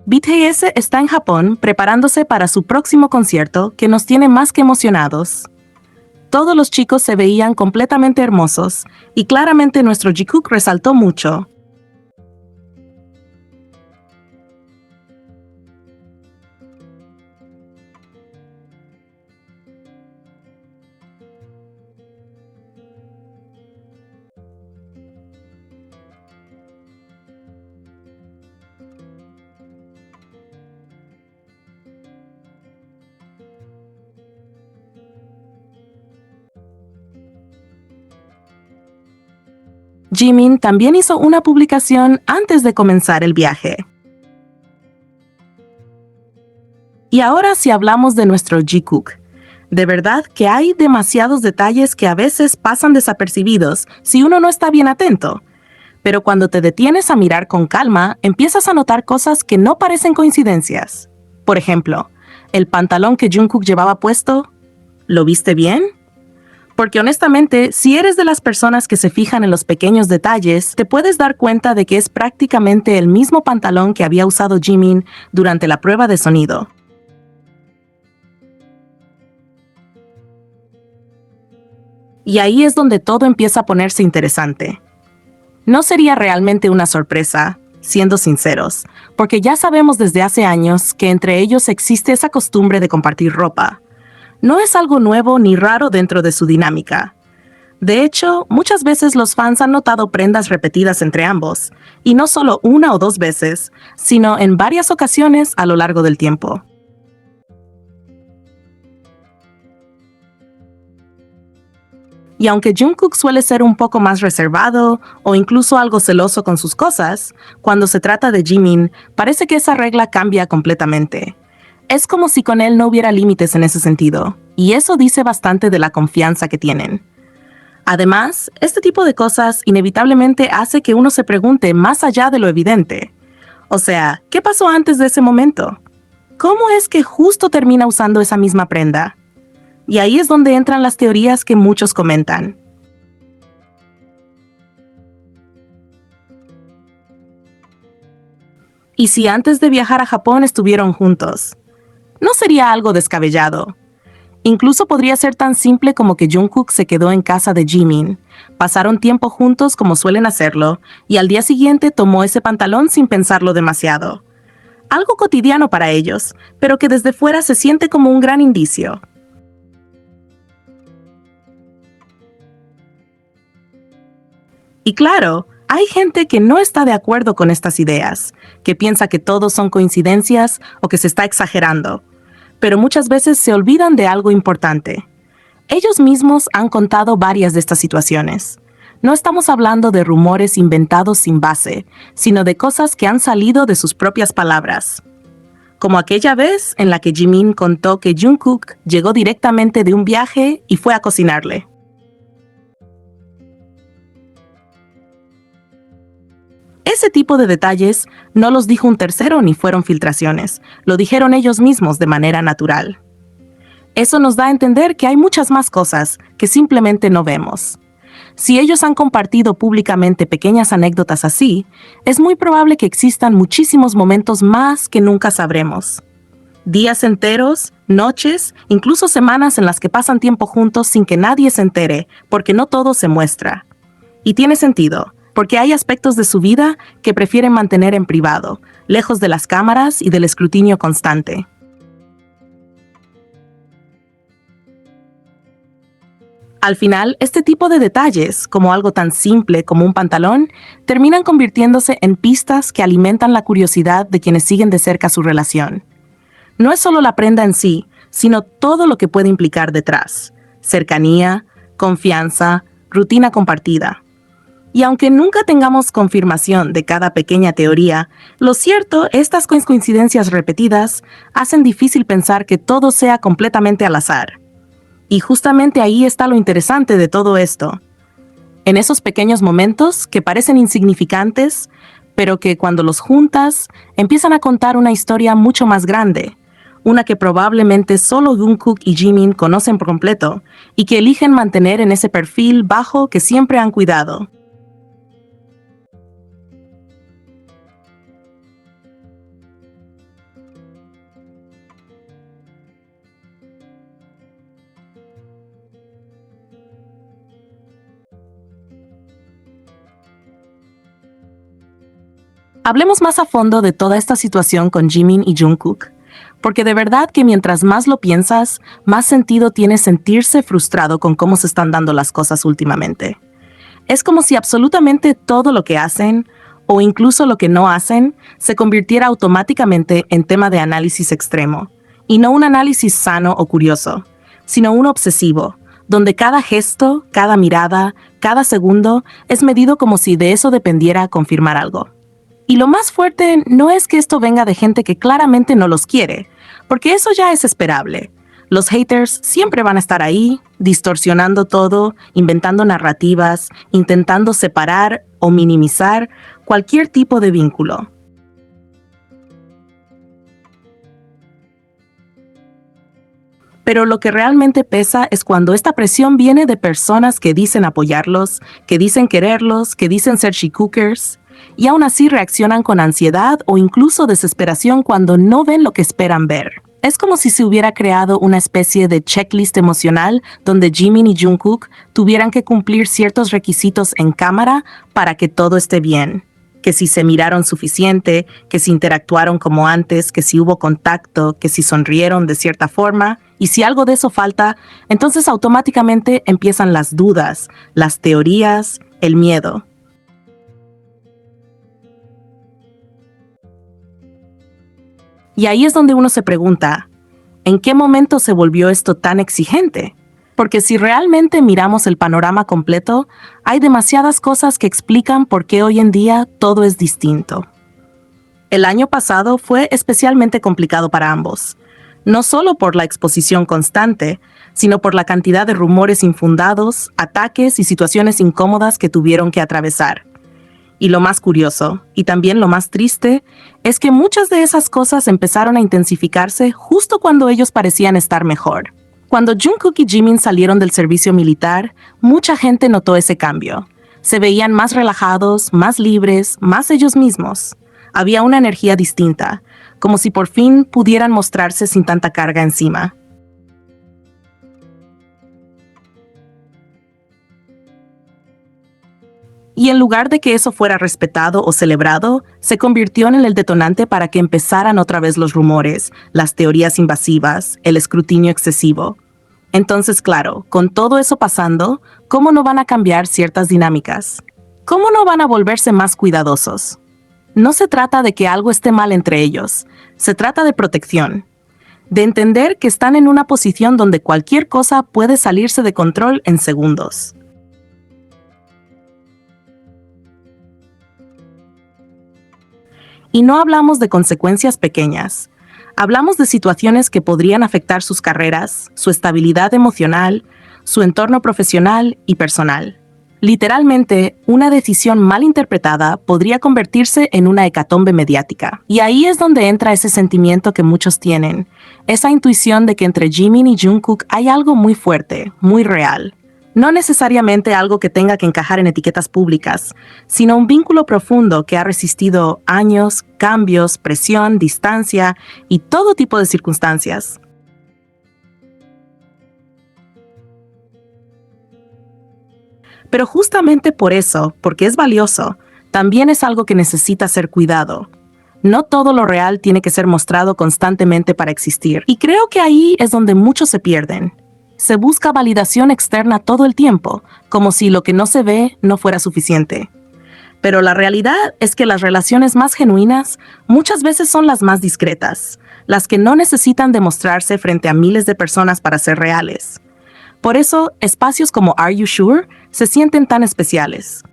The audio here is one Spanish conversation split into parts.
BTS está en Japón preparándose para su próximo concierto que nos tiene más que emocionados. Todos los chicos se veían completamente hermosos y claramente nuestro Jungkook resaltó mucho. Jimin también hizo una publicación antes de comenzar el viaje. Y ahora si hablamos de nuestro Jungkook, de verdad que hay demasiados detalles que a veces pasan desapercibidos si uno no está bien atento. Pero cuando te detienes a mirar con calma, empiezas a notar cosas que no parecen coincidencias. Por ejemplo, el pantalón que Jungkook llevaba puesto, ¿lo viste bien? Porque honestamente, si eres de las personas que se fijan en los pequeños detalles, te puedes dar cuenta de que es prácticamente el mismo pantalón que había usado Jimin durante la prueba de sonido. Y ahí es donde todo empieza a ponerse interesante. No sería realmente una sorpresa, siendo sinceros, porque ya sabemos desde hace años que entre ellos existe esa costumbre de compartir ropa. No es algo nuevo ni raro dentro de su dinámica. De hecho, muchas veces los fans han notado prendas repetidas entre ambos, y no solo una o dos veces, sino en varias ocasiones a lo largo del tiempo. Y aunque Jungkook suele ser un poco más reservado o incluso algo celoso con sus cosas, cuando se trata de Jimin, parece que esa regla cambia completamente. Es como si con él no hubiera límites en ese sentido, y eso dice bastante de la confianza que tienen. Además, este tipo de cosas inevitablemente hace que uno se pregunte más allá de lo evidente. O sea, ¿qué pasó antes de ese momento? ¿Cómo es que justo termina usando esa misma prenda? Y ahí es donde entran las teorías que muchos comentan. ¿Y si antes de viajar a Japón estuvieron juntos? No sería algo descabellado. Incluso podría ser tan simple como que Jungkook se quedó en casa de Jimin, pasaron tiempo juntos como suelen hacerlo, y al día siguiente tomó ese pantalón sin pensarlo demasiado. Algo cotidiano para ellos, pero que desde fuera se siente como un gran indicio. Y claro, hay gente que no está de acuerdo con estas ideas, que piensa que todos son coincidencias o que se está exagerando, pero muchas veces se olvidan de algo importante. Ellos mismos han contado varias de estas situaciones. No estamos hablando de rumores inventados sin base, sino de cosas que han salido de sus propias palabras. Como aquella vez en la que Jimin contó que Jungkook llegó directamente de un viaje y fue a cocinarle. Ese tipo de detalles no los dijo un tercero ni fueron filtraciones, lo dijeron ellos mismos de manera natural. Eso nos da a entender que hay muchas más cosas que simplemente no vemos. Si ellos han compartido públicamente pequeñas anécdotas así, es muy probable que existan muchísimos momentos más que nunca sabremos. Días enteros, noches, incluso semanas en las que pasan tiempo juntos sin que nadie se entere, porque no todo se muestra. Y tiene sentido, porque hay aspectos de su vida que prefieren mantener en privado, lejos de las cámaras y del escrutinio constante. Al final, este tipo de detalles, como algo tan simple como un pantalón, terminan convirtiéndose en pistas que alimentan la curiosidad de quienes siguen de cerca su relación. No es solo la prenda en sí, sino todo lo que puede implicar detrás: cercanía, confianza, rutina compartida. Y aunque nunca tengamos confirmación de cada pequeña teoría, lo cierto, estas coincidencias repetidas hacen difícil pensar que todo sea completamente al azar. Y justamente ahí está lo interesante de todo esto. En esos pequeños momentos que parecen insignificantes, pero que cuando los juntas, empiezan a contar una historia mucho más grande, una que probablemente solo Jungkook y Jimin conocen por completo y que eligen mantener en ese perfil bajo que siempre han cuidado. Hablemos más a fondo de toda esta situación con Jimin y Jungkook, porque de verdad que mientras más lo piensas, más sentido tiene sentirse frustrado con cómo se están dando las cosas últimamente. Es como si absolutamente todo lo que hacen, o incluso lo que no hacen, se convirtiera automáticamente en tema de análisis extremo, y no un análisis sano o curioso, sino un obsesivo, donde cada gesto, cada mirada, cada segundo es medido como si de eso dependiera confirmar algo. Y lo más fuerte no es que esto venga de gente que claramente no los quiere, porque eso ya es esperable. Los haters siempre van a estar ahí, distorsionando todo, inventando narrativas, intentando separar o minimizar cualquier tipo de vínculo. Pero lo que realmente pesa es cuando esta presión viene de personas que dicen apoyarlos, que dicen quererlos, que dicen ser shikookers, y aún así reaccionan con ansiedad o incluso desesperación cuando no ven lo que esperan ver. Es como si se hubiera creado una especie de checklist emocional donde Jimin y Jungkook tuvieran que cumplir ciertos requisitos en cámara para que todo esté bien. Que si se miraron suficiente, que si interactuaron como antes, que si hubo contacto, que si sonrieron de cierta forma. Y si algo de eso falta, entonces automáticamente empiezan las dudas, las teorías, el miedo. Y ahí es donde uno se pregunta, ¿en qué momento se volvió esto tan exigente? Porque si realmente miramos el panorama completo, hay demasiadas cosas que explican por qué hoy en día todo es distinto. El año pasado fue especialmente complicado para ambos, no solo por la exposición constante, sino por la cantidad de rumores infundados, ataques y situaciones incómodas que tuvieron que atravesar. Y lo más curioso, y también lo más triste, es que muchas de esas cosas empezaron a intensificarse justo cuando ellos parecían estar mejor. Cuando Jungkook y Jimin salieron del servicio militar, mucha gente notó ese cambio. Se veían más relajados, más libres, más ellos mismos. Había una energía distinta, como si por fin pudieran mostrarse sin tanta carga encima. Y en lugar de que eso fuera respetado o celebrado, se convirtió en el detonante para que empezaran otra vez los rumores, las teorías invasivas, el escrutinio excesivo. Entonces, claro, con todo eso pasando, ¿cómo no van a cambiar ciertas dinámicas? ¿Cómo no van a volverse más cuidadosos? No se trata de que algo esté mal entre ellos, se trata de protección, de entender que están en una posición donde cualquier cosa puede salirse de control en segundos. Y no hablamos de consecuencias pequeñas. Hablamos de situaciones que podrían afectar sus carreras, su estabilidad emocional, su entorno profesional y personal. Literalmente, una decisión mal interpretada podría convertirse en una hecatombe mediática. Y ahí es donde entra ese sentimiento que muchos tienen, esa intuición de que entre Jimin y Jungkook hay algo muy fuerte, muy real. No necesariamente algo que tenga que encajar en etiquetas públicas, sino un vínculo profundo que ha resistido años, cambios, presión, distancia y todo tipo de circunstancias. Pero justamente por eso, porque es valioso, también es algo que necesita ser cuidado. No todo lo real tiene que ser mostrado constantemente para existir. Y creo que ahí es donde muchos se pierden. Se busca validación externa todo el tiempo, como si lo que no se ve no fuera suficiente. Pero la realidad es que las relaciones más genuinas muchas veces son las más discretas, las que no necesitan demostrarse frente a miles de personas para ser reales. Por eso, espacios como Are You Sure se sienten tan especiales.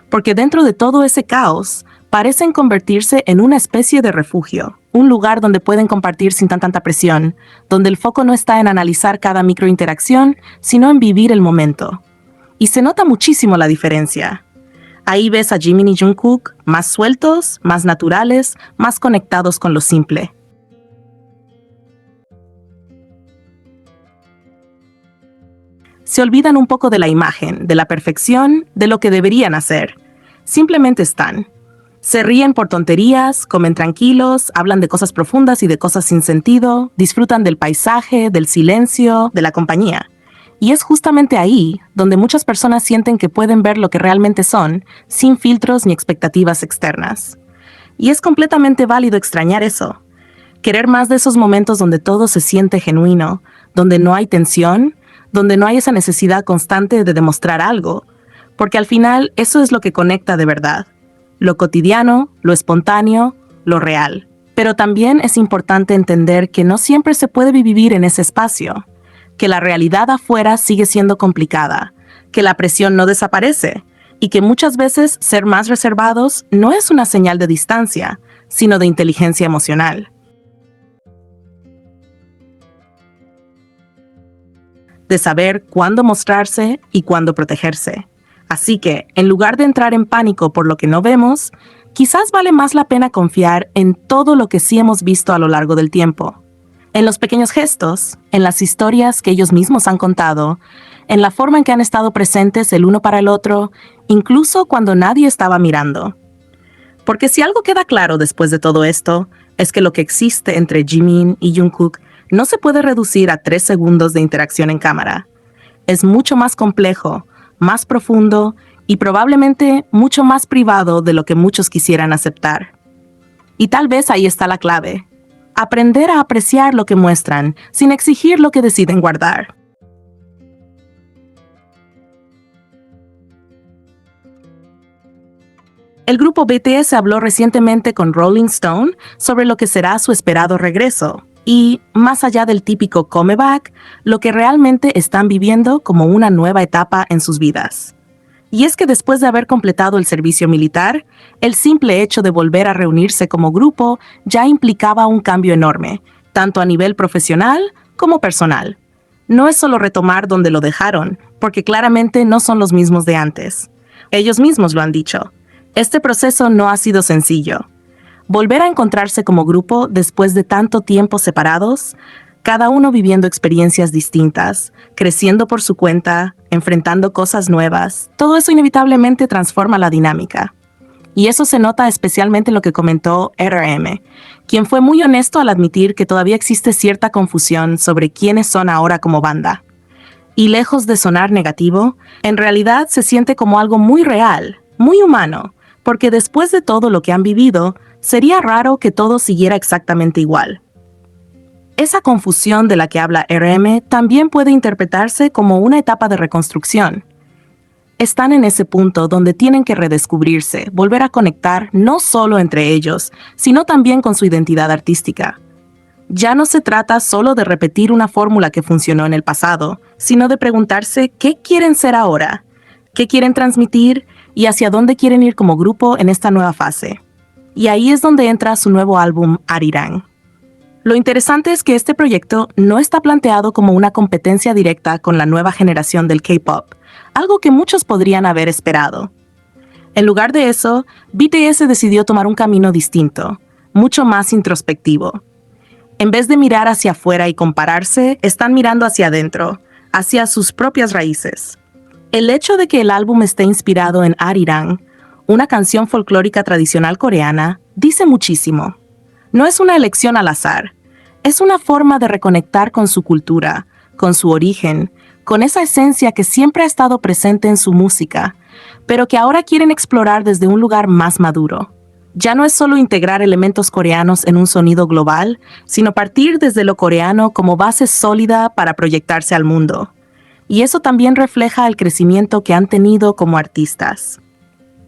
Porque dentro de todo ese caos, parecen convertirse en una especie de refugio, un lugar donde pueden compartir sin tanta presión, donde el foco no está en analizar cada microinteracción, sino en vivir el momento. Y se nota muchísimo la diferencia. Ahí ves a Jimin y Jungkook más sueltos, más naturales, más conectados con lo simple. Se olvidan un poco de la imagen, de la perfección, de lo que deberían hacer. Simplemente están. Se ríen por tonterías, comen tranquilos, hablan de cosas profundas y de cosas sin sentido, disfrutan del paisaje, del silencio, de la compañía. Y es justamente ahí donde muchas personas sienten que pueden ver lo que realmente son, sin filtros ni expectativas externas. Y es completamente válido extrañar eso. Querer más de esos momentos donde todo se siente genuino, donde no hay tensión, donde no hay esa necesidad constante de demostrar algo, porque al final eso es lo que conecta de verdad. Lo cotidiano, lo espontáneo, lo real. Pero también es importante entender que no siempre se puede vivir en ese espacio, que la realidad afuera sigue siendo complicada, que la presión no desaparece, y que muchas veces ser más reservados no es una señal de distancia, sino de inteligencia emocional. De saber cuándo mostrarse y cuándo protegerse. Así que, en lugar de entrar en pánico por lo que no vemos, quizás vale más la pena confiar en todo lo que sí hemos visto a lo largo del tiempo. En los pequeños gestos, en las historias que ellos mismos han contado, en la forma en que han estado presentes el uno para el otro, incluso cuando nadie estaba mirando. Porque si algo queda claro después de todo esto, es que lo que existe entre Jimin y Jungkook no se puede reducir a 3 segundos de interacción en cámara. Es mucho más complejo, más profundo y probablemente mucho más privado de lo que muchos quisieran aceptar. Y tal vez ahí está la clave. Aprender a apreciar lo que muestran, sin exigir lo que deciden guardar. El grupo BTS habló recientemente con Rolling Stone sobre lo que será su esperado regreso, y, más allá del típico comeback, lo que realmente están viviendo como una nueva etapa en sus vidas. Y es que después de haber completado el servicio militar, el simple hecho de volver a reunirse como grupo ya implicaba un cambio enorme, tanto a nivel profesional como personal. No es solo retomar donde lo dejaron, porque claramente no son los mismos de antes. Ellos mismos lo han dicho. Este proceso no ha sido sencillo. Volver a encontrarse como grupo después de tanto tiempo separados, cada uno viviendo experiencias distintas, creciendo por su cuenta, enfrentando cosas nuevas, todo eso inevitablemente transforma la dinámica. Y eso se nota especialmente en lo que comentó RM, quien fue muy honesto al admitir que todavía existe cierta confusión sobre quiénes son ahora como banda. Y lejos de sonar negativo, en realidad se siente como algo muy real, muy humano, porque después de todo lo que han vivido, sería raro que todo siguiera exactamente igual. Esa confusión de la que habla RM también puede interpretarse como una etapa de reconstrucción. Están en ese punto donde tienen que redescubrirse, volver a conectar no solo entre ellos, sino también con su identidad artística. Ya no se trata solo de repetir una fórmula que funcionó en el pasado, sino de preguntarse qué quieren ser ahora, qué quieren transmitir y hacia dónde quieren ir como grupo en esta nueva fase. Y ahí es donde entra su nuevo álbum, Arirang. Lo interesante es que este proyecto no está planteado como una competencia directa con la nueva generación del K-pop, algo que muchos podrían haber esperado. En lugar de eso, BTS decidió tomar un camino distinto, mucho más introspectivo. En vez de mirar hacia afuera y compararse, están mirando hacia adentro, hacia sus propias raíces. El hecho de que el álbum esté inspirado en Arirang, una canción folclórica tradicional coreana, dice muchísimo. No es una elección al azar, es una forma de reconectar con su cultura, con su origen, con esa esencia que siempre ha estado presente en su música, pero que ahora quieren explorar desde un lugar más maduro. Ya no es solo integrar elementos coreanos en un sonido global, sino partir desde lo coreano como base sólida para proyectarse al mundo. Y eso también refleja el crecimiento que han tenido como artistas.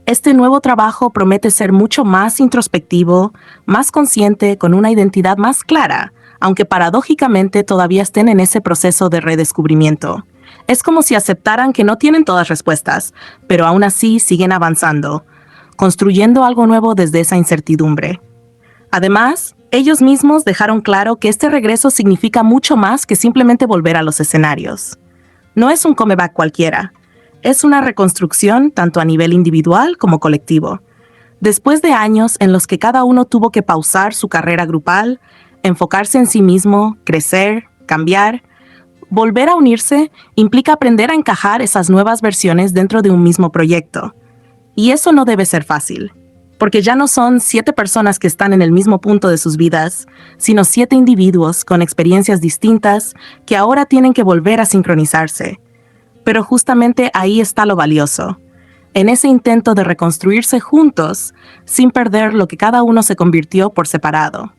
Este nuevo trabajo promete ser mucho más introspectivo, más consciente, con una identidad más clara, aunque paradójicamente todavía estén en ese proceso de redescubrimiento. Es como si aceptaran que no tienen todas respuestas, pero aún así siguen avanzando, construyendo algo nuevo desde esa incertidumbre. Además, ellos mismos dejaron claro que este regreso significa mucho más que simplemente volver a los escenarios. No es un comeback cualquiera. Es una reconstrucción tanto a nivel individual como colectivo. Después de años en los que cada uno tuvo que pausar su carrera grupal, enfocarse en sí mismo, crecer, cambiar, volver a unirse implica aprender a encajar esas nuevas versiones dentro de un mismo proyecto. Y eso no debe ser fácil. porque ya no son 7 personas que están en el mismo punto de sus vidas, sino 7 individuos con experiencias distintas que ahora tienen que volver a sincronizarse. Pero justamente ahí está lo valioso, en ese intento de reconstruirse juntos sin perder lo que cada uno se convirtió por separado.